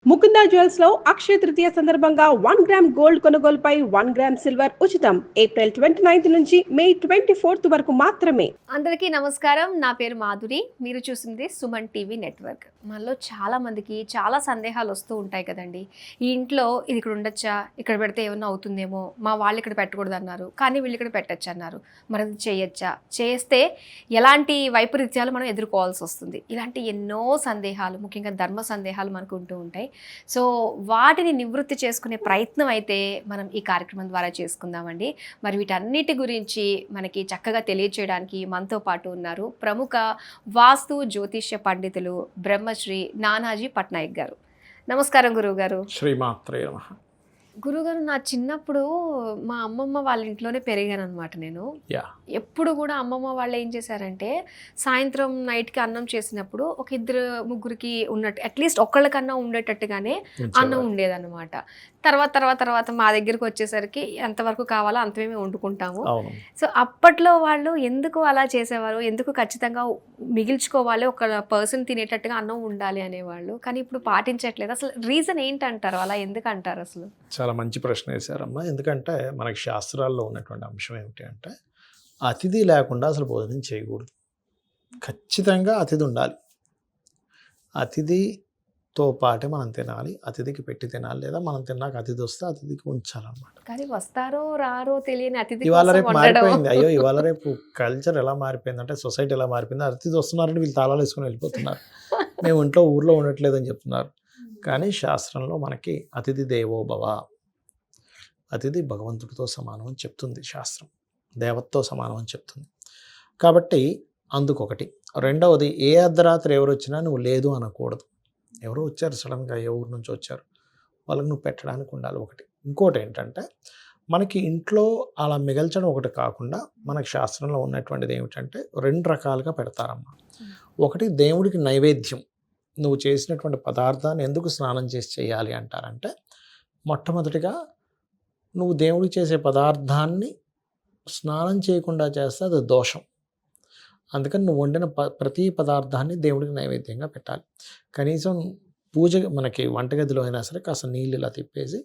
Mukunda jewels లో అక్షయ తృతీయ సందర్భంగా 1 gram gold కొనుగోలుపై 1 గ్రామ్ సిల్వర్ ఉచితం. ఏప్రిల్ 29 నుంచి మే 24 వరకు మాత్రమే. అందరికీ నమస్కారం. నా పేరు మాధురి. మీరు చూసింది సుమన్ టీవీ నెట్వర్క్. మనలో చాలా మందికి చాలా సందేహాలు వస్తూ ఉంటాయి కదండి. ఈ ఇంట్లో ఇది ఇక్కడ ఉండొచ్చా, ఇక్కడ పెడితే ఏమన్నా అవుతుందేమో, మా వాళ్ళు ఇక్కడ పెట్టకూడదు అన్నారు, కానీ వీళ్ళు ఇక్కడ పెట్టచ్చు అన్నారు, మరి అది చేయొచ్చా, చేస్తే ఎలాంటి వైపరీత్యాలు మనం ఎదుర్కోవాల్సి వస్తుంది, ఇలాంటి ఎన్నో సందేహాలు, ముఖ్యంగా ధర్మ సందేహాలు మనకు ఉంటూ ఉంటాయి. సో వాటిని నివృత్తి చేసుకునే ప్రయత్నం అయితే మనం ఈ కార్యక్రమం ద్వారా చేసుకుందామండి. మరి వీటన్నిటి గురించి మనకి చక్కగా తెలియచేయడానికి మనతో పాటు ఉన్నారు ప్రముఖ వాస్తు జ్యోతిష్య పండితులు బ్రహ్మశ్రీ నానాజీ పట్నాయక్ గారు. నమస్కారం గురువు గారు. శ్రీమాత్రే నమః. గురుగారు, నా చిన్నప్పుడు మా అమ్మమ్మ వాళ్ళ ఇంట్లోనే పెరిగాను అనమాట. నేను ఎప్పుడు కూడా అమ్మమ్మ వాళ్ళు ఏం చేశారంటే సాయంత్రం నైట్కి అన్నం చేసినప్పుడు ఒక ఇద్దరు ముగ్గురికి ఉన్నట్టు అట్లీస్ట్ ఒక్కళ్ళకన్నా ఉండేటట్టుగానే అన్నం ఉండేదన్నమాట. తర్వాత మా దగ్గరికి వచ్చేసరికి ఎంతవరకు కావాలో అంతమేమి వండుకుంటాము. సో అప్పట్లో వాళ్ళు ఎందుకు అలా చేసేవారు, ఎందుకు ఖచ్చితంగా మిగిల్చుకోవాలి, ఒక పర్సన్ తినేటట్టుగా అన్నం ఉండాలి అనేవాళ్ళు, కానీ ఇప్పుడు పాటించట్లేదు. అసలు రీజన్ ఏంటంటారు, అలా ఎందుకు అంటారు? అసలు చాలా మంచి ప్రశ్న వేశారమ్మా. ఎందుకంటే మనకి శాస్త్రాల్లో ఉన్నటువంటి అంశం ఏమిటి అంటే అతిథి లేకుండా అసలు భోజనం చేయకూడదు. ఖచ్చితంగా అతిథి ఉండాలి. అతిథితో పాటే మనం తినాలి, అతిథికి పెట్టి తినాలి, లేదా మనం తిన్నాక అతిథి వస్తే అతిథికి ఉంచాలన్నమాట. కానీ వస్తారో రారో తెలియని అతిథి ఇవాళ రేపు మారిపోయింది. అయ్యో ఇవాళ రేపు కల్చర్ ఎలా మారిపోయింది అంటే, సొసైటీ ఎలా మారిపోయింది, అతిథి వస్తున్నారని వీళ్ళు తాళాలు వేసుకొని వెళ్ళిపోతున్నారు, మేము ఇంట్లో ఊర్లో ఉండట్లేదని చెప్తున్నారు. కానీ శాస్త్రంలో మనకి అతిథి దేవో భవ, అతిథి భగవంతుడితో సమానం అని చెప్తుంది శాస్త్రం, దేవతతో సమానం అని చెప్తుంది. కాబట్టి అందుకొకటి. రెండవది, ఏ అర్ధరాత్రి ఎవరు వచ్చినా నువ్వు లేదు అనకూడదు. ఎవరో వచ్చారు సడన్గా, ఏ ఊరు నుంచి వచ్చారు, వాళ్ళకి నువ్వు పెట్టడానికి ఉండాలి ఒకటి. ఇంకోటి ఏంటంటే, మనకి ఇంట్లో అలా మిగల్చడం ఒకటి కాకుండా మనకి శాస్త్రంలో ఉన్నటువంటిది ఏమిటంటే 2 రకాలుగా పెడతారమ్మా. ఒకటి దేవుడికి నైవేద్యం. నువ్వు చేసినటువంటి పదార్థాన్ని ఎందుకు స్నానం చేసి చేయాలి అంటారంటే, మొట్టమొదటిగా నువ్వు దేవుడికి చేసే పదార్థాన్ని స్నానం చేయకుండా చేస్తే అది దోషం. అందుకని నువ్వు వండిన ప్రతి పదార్థాన్ని దేవుడికి నైవేద్యంగా పెట్టాలి. కనీసం పూజ మనకి వంటగదిలో అయినా సరే కాస్త నీళ్ళు ఇలా తిప్పేసి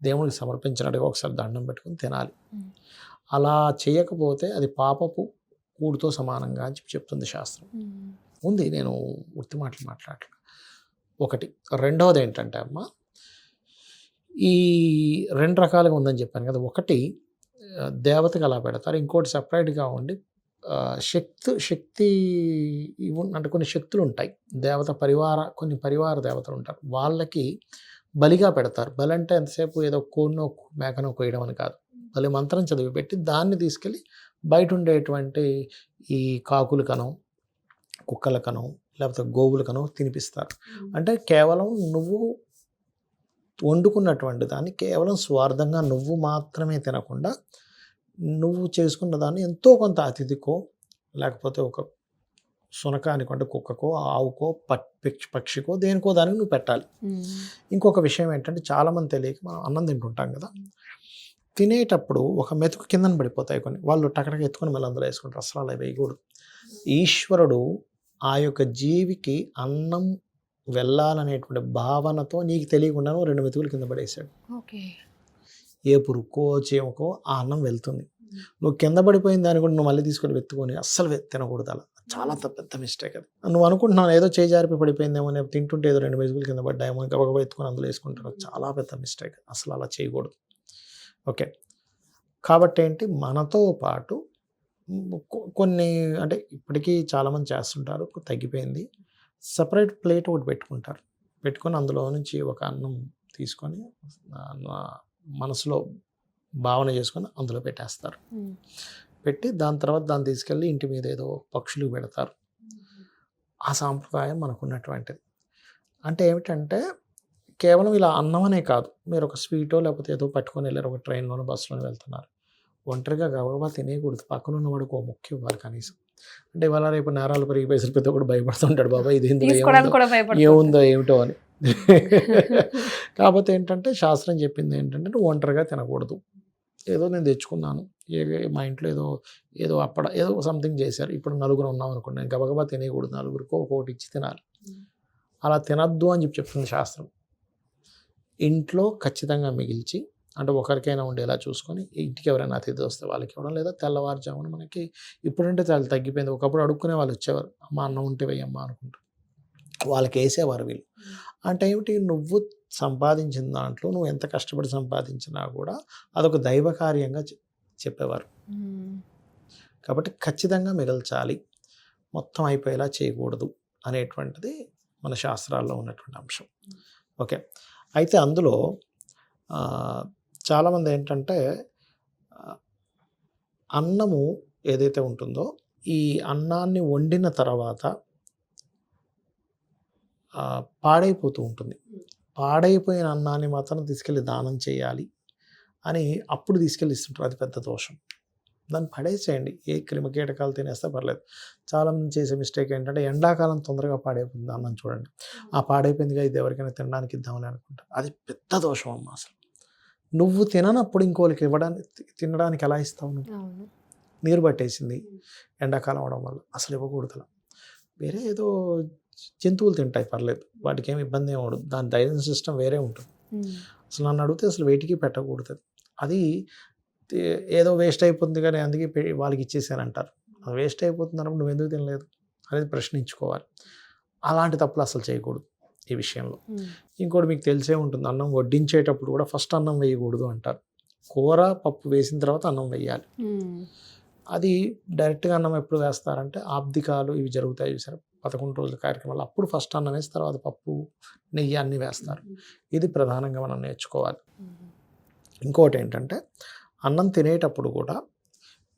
దేవుడికి సమర్పించినట్టుగా ఒకసారి దండం పెట్టుకుని తినాలి. అలా చేయకపోతే అది పాపపు కూడుతో సమానంగా అని చెప్తుంది శాస్త్రం. ఉంది, నేను ఉత్తి మాటలు మాట్లాడలేదు. ఒకటి. రెండవది ఏంటంటే అమ్మ, ఈ 2 రకాలుగా ఉందని చెప్పాను కదా. ఒకటి దేవతకు అలా పెడతారు, ఇంకోటి సపరేట్గా ఉండి శక్తి అంటే కొన్ని శక్తులు ఉంటాయి, కొన్ని పరివార దేవతలు ఉంటారు, వాళ్ళకి బలిగా పెడతారు. బలి అంటే ఎంతసేపు ఏదో కోడినో మేకనో కోయడం అని కాదు, బలి మంత్రం చదివి పెట్టి దాన్ని తీసుకెళ్ళి బయట ఉండేటువంటి ఈ కాకులకనో కుక్కలకనో లేకపోతే గోవులకనో తినిపిస్తారు. అంటే కేవలం నువ్వు వండుకున్నటువంటి దాన్ని కేవలం స్వార్థంగా నువ్వు మాత్రమే తినకుండా, నువ్వు చేసుకున్న దాన్ని ఎంతో కొంత అతిథికో లేకపోతే ఒక సునకానికో అంటే కుక్కకో ఆవుకో పక్షికో దేనికో దానికి నువ్వు పెట్టాలి. ఇంకొక విషయం ఏంటంటే, చాలామంది తెలియక మనం అన్నం తింటుంటాం కదా, తినేటప్పుడు ఒక మెతుకు కిందన పడిపోతాయి కొన్ని, వాళ్ళు టకటక ఎత్తుకొని మళ్ళీ అందులో వేసుకుంటారు. అసలు అలా వేయకూడదు. ఈశ్వరుడు ఆ యొక్క జీవికి అన్నం వెళ్ళాలనేటువంటి భావనతో నీకు తెలియకుండాను 2 మెతుకులు కింద పడేశాడు. ఏ పురుక్కో చీమకో ఆ అన్నం వెళ్తుంది, నువ్వు కింద పడిపోయిన దాన్ని కూడా నువ్వు మళ్ళీ తీసుకొని వెతుకొని అస్సలు తినకూడదు. అలా చాలా పెద్ద మిస్టేక్ అది. నువ్వు అనుకుంటున్నావు ఏదో చేయి జారిపి పడిపోయిందేమో, నేను తింటుంటే ఏదో 2 మెతుకులు కింద పడ్డాయేమో గబగబా ఎత్తుకొని అందులో వేసుకుంటారు. చాలా పెద్ద మిస్టేక్, అసలు అలా చేయకూడదు. ఓకే. కాబట్టి ఏంటి, మనతో పాటు కొన్ని అంటే ఇప్పటికీ చాలామంది చేస్తుంటారు, తగ్గిపోయింది, సపరేట్ ప్లేట్ ఒకటి పెట్టుకొని అందులో నుంచి ఒక అన్నం తీసుకొని మనసులో భావన చేసుకొని అందులో పెట్టేస్తారు. పెట్టి దాని తర్వాత దాన్ని తీసుకెళ్ళి ఇంటి మీద ఏదో పక్షులు పెడతారు. ఆ సాంప్రదాయం మనకు ఉన్నటువంటిది. అంటే ఏమిటంటే, కేవలం ఇలా అన్నం అనే కాదు, మీరు ఒక స్వీటో లేకపోతే ఏదో పట్టుకొని వెళ్ళారు, ఒక ట్రైన్లోనో బస్సులోనో వెళ్తున్నారు, ఒంటరిగా గబగబా తినేయకూడదు, పక్కన ఉన్న వాడికి ఒక ముఖ్య ఇవ్వాలి కనీసం. అంటే ఇవాళ రేపు నేరాలు పెరిగిపోయేసరికి ప్రతి ఒక్కడు భయపడుతుంటాడు, బాబా ఇది ఏముందో ఏమిటో అని. కాకపోతే ఏంటంటే, శాస్త్రం చెప్పింది ఏంటంటే, నువ్వు ఒంటరిగా తినకూడదు. ఏదో నేను తెచ్చుకున్నాను, మా ఇంట్లో ఏదో ఏదో సంథింగ్ చేశారు, ఇప్పుడు నలుగురు ఉన్నాం అనుకోండి, నేను గబగబా తినేయకూడదు, నలుగురికో ఒకటి ఇచ్చి తినాలి. అలా తినద్దు అని చెప్తుంది శాస్త్రం. ఇంట్లో ఖచ్చితంగా మిగిల్చి, అంటే ఒకరికైనా ఉండేలా చూసుకొని ఇంటికి ఎవరైనా అతిథి వస్తే వాళ్ళకి ఇవ్వడం, లేదా తెల్లవారుజామున మనకి ఇప్పుడంటే చాలా తగ్గిపోయింది. ఒకప్పుడు అడుక్కునే వాళ్ళు వచ్చేవారు, అమ్మ అన్నం ఉంటే వెయ్యమ్మా అనుకుంటూ, వాళ్ళకి వేసేవారు వీళ్ళు. అంటే ఏమిటి, నువ్వు సంపాదించిన దాంట్లో నువ్వు ఎంత కష్టపడి సంపాదించినా కూడా అదొక దైవ కార్యంగా చెప్పేవారు. కాబట్టి ఖచ్చితంగా మిగల్చాలి, మొత్తం అయిపోయేలా చేయకూడదు అనేటువంటిది మన శాస్త్రాల్లో ఉన్నటువంటి అంశం. ఓకే, అయితే అందులో చాలామంది ఏంటంటే అన్నము ఏదైతే ఉంటుందో, ఈ అన్నాన్ని వండిన తర్వాత పాడైపోతూ ఉంటుంది. పాడైపోయిన అన్నాన్ని మాత్రం తీసుకెళ్ళి దానం చేయాలి అని అప్పుడు తీసుకెళ్ళి ఇస్తుంటారు. అది పెద్ద దోషం. దాన్ని పడేసేయండి, ఏ క్రిమికీటకాలు తినేస్తే పర్లేదు. చాలామంది చేసే మిస్టేక్ ఏంటంటే ఎండాకాలం తొందరగా పాడైపోతుంది అన్నం. చూడండి, ఆ పాడైపోయిందిగా ఇది ఎవరికైనా తినడానికి ఇద్దామని అనుకుంటారు. అది పెద్ద దోషం అమ్మ. అసలు నువ్వు తిననప్పుడు ఇంకోరికి తినడానికి ఎలా ఇస్తావు? నువ్వు నీరు పట్టేసింది ఎండాకాలం అవడం వల్ల, అసలు ఇవ్వకూడదు. అలా వేరే ఏదో జంతువులు తింటాయి, పర్లేదు, వాటికి ఏమి ఇబ్బంది ఏమి ఉండదు. దాని డైజెషన్ సిస్టమ్ వేరే ఉంటుంది. అసలు నన్ను అడిగితే అసలు వేటికి పెట్టకూడదు. అది ఏదో వేస్ట్ అయిపోతుంది కానీ అందుకే వాళ్ళకి ఇచ్చేసానంటారు. అది వేస్ట్ అయిపోతుంది అన్నప్పుడు నువ్వు ఎందుకు తినలేదు అనేది ప్రశ్నించుకోవాలి. అలాంటి తప్పులు అసలు చేయకూడదు ఈ విషయంలో. ఇంకోటి మీకు తెలిసే ఉంటుంది, అన్నం వడ్డించేటప్పుడు కూడా ఫస్ట్ అన్నం వేయకూడదు అంటారు. కూర పప్పు వేసిన తర్వాత అన్నం వేయాలి. అది డైరెక్ట్గా అన్నం ఎప్పుడు వేస్తారంటే ఆబ్దికాలు ఇవి జరుగుతాయి చూసారు, 11 రోజుల కార్యక్రమాలు, అప్పుడు ఫస్ట్ అన్నం వేసి తర్వాత పప్పు నెయ్యి అన్నీ వేస్తారు. ఇది ప్రధానంగా మనం నేర్చుకోవాలి. ఇంకోటి ఏంటంటే అన్నం తినేటప్పుడు కూడా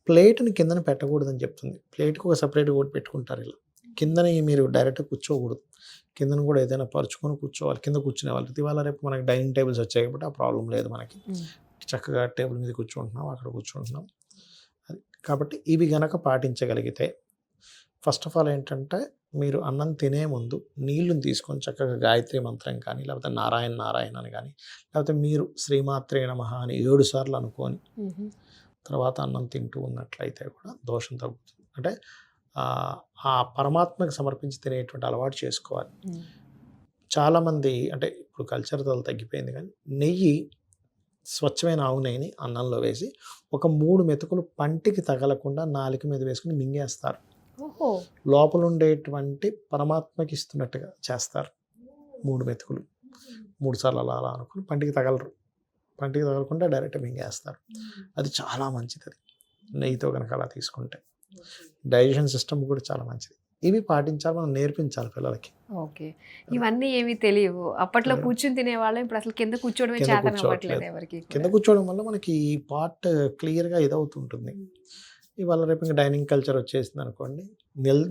ప్లేట్ని కిందన పెట్టకూడదని చెప్తుంది. ప్లేట్కి ఒక సపరేట్ కూడా పెట్టుకుంటారు. ఇలా కిందని మీరు డైరెక్ట్గా కూర్చోకూడదు, కిందను కూడా ఏదైనా పరుచుకొని కూర్చోవాలి. కింద కూర్చునే వాళ్ళు ఇవాళ రేపు మనకి డైనింగ్ టేబుల్స్ వచ్చాయి కాబట్టి ఆ ప్రాబ్లం లేదు. మనకి చక్కగా టేబుల్ మీద కూర్చుంటున్నాం, అక్కడ కూర్చుంటున్నాం. అది కాబట్టి ఇవి గనక పాటించగలిగితే, ఫస్ట్ ఆఫ్ ఆల్ ఏంటంటే మీరు అన్నం తినే ముందు నీళ్ళని తీసుకొని చక్కగా గాయత్రి మంత్రం కానీ, లేకపోతే నారాయణ నారాయణ అని కానీ, లేకపోతే మీరు శ్రీమాత్రే నమః అని 7 సార్లు అనుకొని తర్వాత అన్నం తింటూ ఉన్నట్లయితే కూడా దోషం తగ్గుతుంది. అంటే ఆ పరమాత్మకి సమర్పించి తినేటువంటి అలవాటు చేసుకోవాలి. చాలామంది అంటే ఇప్పుడు కల్చర్తో తగ్గిపోయింది కానీ నెయ్యి, స్వచ్ఛమైన ఆవు నెయ్యిని అన్నంలో వేసి ఒక 3 మెతుకులు పంటికి తగలకుండా నాలుక మీద వేసుకుని మింగేస్తారు. లోపల ఉండేటువంటి పరమాత్మకి ఇస్తున్నట్టుగా చేస్తారు. 3 మెతుకులు 3 సార్లు అలా అలా అనుకుని పంటికి తగలరు, పంటికి తగలకుండా డైరెక్ట్ మింగేస్తారు. అది చాలా మంచిది. అది నెయ్యితో కనుక అలా తీసుకుంటే డైజెషన్ సిస్టమ్ కూడా చాలా మంచిది. ఇవి పాటించాలి, మనం నేర్పించాలి పిల్లలకి. ఓకే, ఇవన్నీ ఏమీ తెలియవు. అప్పట్లో కూర్చుని తినేవాళ్ళం, ఇప్పుడు అసలు కింద కూర్చోవడమే చేతన అవ్వట్లేదు ఎవరికి. కింద కూర్చోవడం వల్ల మనకి ఈ పార్ట్ క్లియర్గా ఇదవుతుంటుంది. ఇవాళ రేపు ఇంకా డైనింగ్ కల్చర్ వచ్చేసింది అనుకోండి,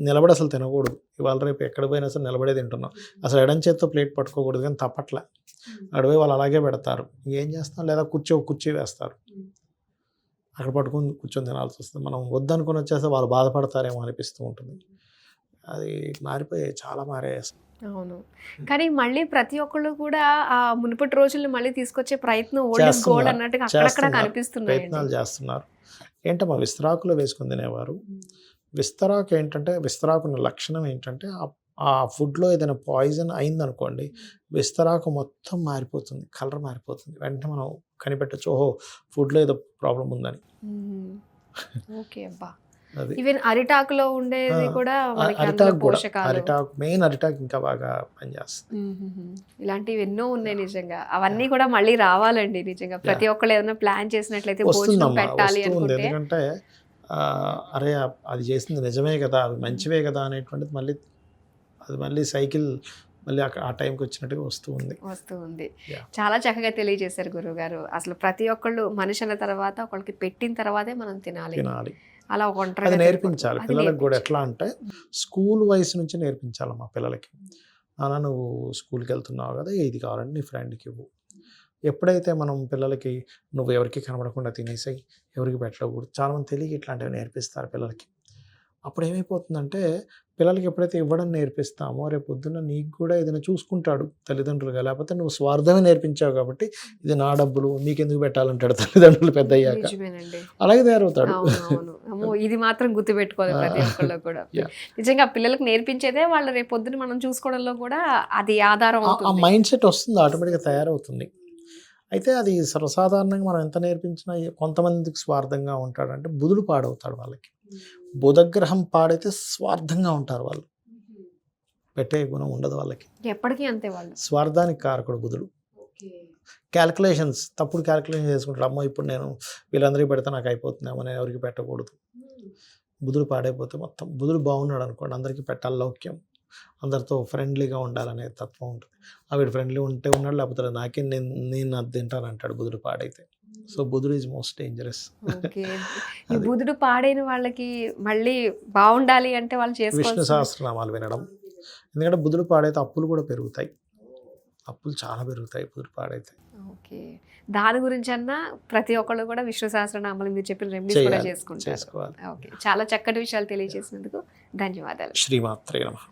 నిలబడి అసలు తినకూడదు. ఇవాళ రేపు ఎక్కడ పోయినా సరే నిలబడే తింటున్నాం. అసలు ఎడం చేత్తో ప్లేట్ పట్టుకోకూడదు, కానీ తప్పట్లే అడిపోయి వాళ్ళు అలాగే పెడతారు. ఇంకేం చేస్తాం, లేదా కుర్చీ వేస్తారు, అక్కడ పట్టుకొని కూర్చొని తినాల్సి వస్తుంది. మనం వద్దనుకుని వచ్చేస్తే వాళ్ళు బాధపడతారేమో అనిపిస్తూ ఉంటుంది. అది మారిపోయాయి, చాలా మారాయి. అవును, కానీ మళ్ళీ ప్రతి ఒక్కళ్ళు కూడా ఆ మునుపటి రోజుల్లో మళ్ళీ తీసుకొచ్చే ప్రయత్నం ఓల్డ్ గోల్డ్ అన్నట్టుగా అక్కడక్కడ కనిపిస్తున్నాయి, ప్రయత్నాలు చేస్తున్నారు. ఏంటమ్మా విస్తరాకులో వేసుకుని తినేవారు. విస్తరాకు ఏంటంటే, విస్తరాకున్న లక్షణం ఏంటంటే ఆ ఫుడ్లో ఏదైనా పాయిజన్ అయిందనుకోండి, విస్తరాకు మొత్తం మారిపోతుంది, కలర్ మారిపోతుంది. వెంటనే మనం కనిపెట్టచ్చు, ఓహో ఫుడ్లో ఏదో ప్రాబ్లం ఉందని. ఓకే అబ్బా, ఈవెన్ అరిటాకులో ఉండేది కూడా అరిటాకు మెయిన్ అరిటాకు ఇంకా బాగా పనిచేస్తుంది. ఇలాంటివి ఎన్నో ఉన్నాయి నిజంగా. అవన్నీ కూడా మళ్ళీ రావాలండి నిజంగా. ప్రతి ఒక్కళ్ళు ఏదైనా ప్లాన్ చేసినట్లయితే భోజనం పెట్టాలి అనుకుంటే, ఎందుకంటే అరే అది చేసింది నిజమే కదా, అవి మంచివే కదా అనేటువంటిది మళ్ళీ సైకిల్ మళ్ళీ ఆ టైంకి వచ్చినట్టుగా వస్తూ ఉంది. చాలా చక్కగా తెలియజేశారు గురువుగారు. అసలు ప్రతి ఒక్కళ్ళు మనిషి అన్న తర్వాత ఒకళ్ళకి పెట్టిన తర్వాతే మనం తినాలి. అలా అది నేర్పించాలి పిల్లలకు కూడా. ఎట్లా అంటే స్కూల్ వయసు నుంచి నేర్పించాలి మా పిల్లలకి. నాన్న నువ్వు స్కూల్కి వెళ్తున్నావు కదా, ఇది కావాలంటే నీ ఫ్రెండ్కి ఇవ్వు. ఎప్పుడైతే మనం పిల్లలకి నువ్వు ఎవరికి కనబడకుండా తినేసాయి, ఎవరికి పెట్టకూడదు, చాలామంది తెలియక ఇట్లాంటివి నేర్పిస్తారు పిల్లలకి. అప్పుడు ఏమైపోతుందంటే పిల్లలకి ఎప్పుడైతే ఇవ్వడం నేర్పిస్తామో రేపు పొద్దున్న నీకు కూడా ఏదైనా చూసుకుంటాడు తల్లిదండ్రులుగా. లేకపోతే నువ్వు స్వార్థమే నేర్పించావు కాబట్టి ఇది నా డబ్బులు మీకెందుకు పెట్టాలంటాడు తల్లిదండ్రులు పెద్ద అయ్యాక. అలాగే తయారవుతాడు. ఇది మాత్రం గుర్తుపెట్టుకోవాలి ప్రతి ఒక్కళ్ళు కూడా. నిజంగా పిల్లలకు నేర్పించేదే వాళ్ళు రేపు పొద్దున మనం చూసుకోవడంలో కూడా అది ఆధారం. ఆ మైండ్ సెట్ వస్తుంది, ఆటోమేటిక్గా తయారవుతుంది. అయితే అది సర్వసాధారణంగా మనం ఎంత నేర్పించినా కొంతమందికి స్వార్థంగా ఉంటాడంటే బుధుడు పాడవుతాడు వాళ్ళకి. బుధగ్రహం పాడైతే స్వార్థంగా ఉంటారు వాళ్ళు, పెట్టే గుణం ఉండదు వాళ్ళకి. ఎప్పటికీ అంతే వాళ్ళు. స్వార్థానికి కారకుడు బుధుడు. క్యాల్కులేషన్స్, తప్పుడు క్యాల్కులేషన్ చేసుకుంటాడు. అమ్మో ఇప్పుడు నేను వీళ్ళందరికీ పెడితే నాకు అయిపోతుందేమో, నేను ఎవరికి పెట్టకూడదు. బుధుడు పాడైపోతే మొత్తం. బుధుడు బాగున్నాడు అనుకోండి, అందరికీ పెట్టాలి లౌక్యం, అందరితో ఫ్రెండ్లీగా ఉండాలనే తత్వం ఉంటుంది. వీడు ఫ్రెండ్లీ ఉంటే ఉన్నాడు, లేకపోతే నాకే నేను అది తింటాను అంటాడు బుధుడు పాడైతే. సో బుధుడు ఈజ్ మోస్ట్ డేంజరస్. ఓకే. ఈ బుధుడు పాడైన వాళ్ళకి మళ్ళీ బాగుండాలి అంటే వాళ్ళు విష్ణు చేసుకోవాల్సిన సహస్రనామాలు వినడం. ఎందుకంటే బుధుడు పాడైతే అప్పులు కూడా పెరుగుతాయి, అప్పులు చాలా పెరుగుతాయి బుధుడు పాడైతే. ఓకే. దాని గురించి అన్నా ప్రతి ఒక్కళ్ళు కూడా విష్ణు సహస్రనామాలు మీరు చెప్పిన రెమెడీస్ కూడా చేయాలి, చేసుకుంటారు. చేసుకోవాలి. ఓకే. చాలా చక్కటి విషయాలు తెలియజేసినందుకు ధన్యవాదాలు. శ్రీమాత్రే నమః.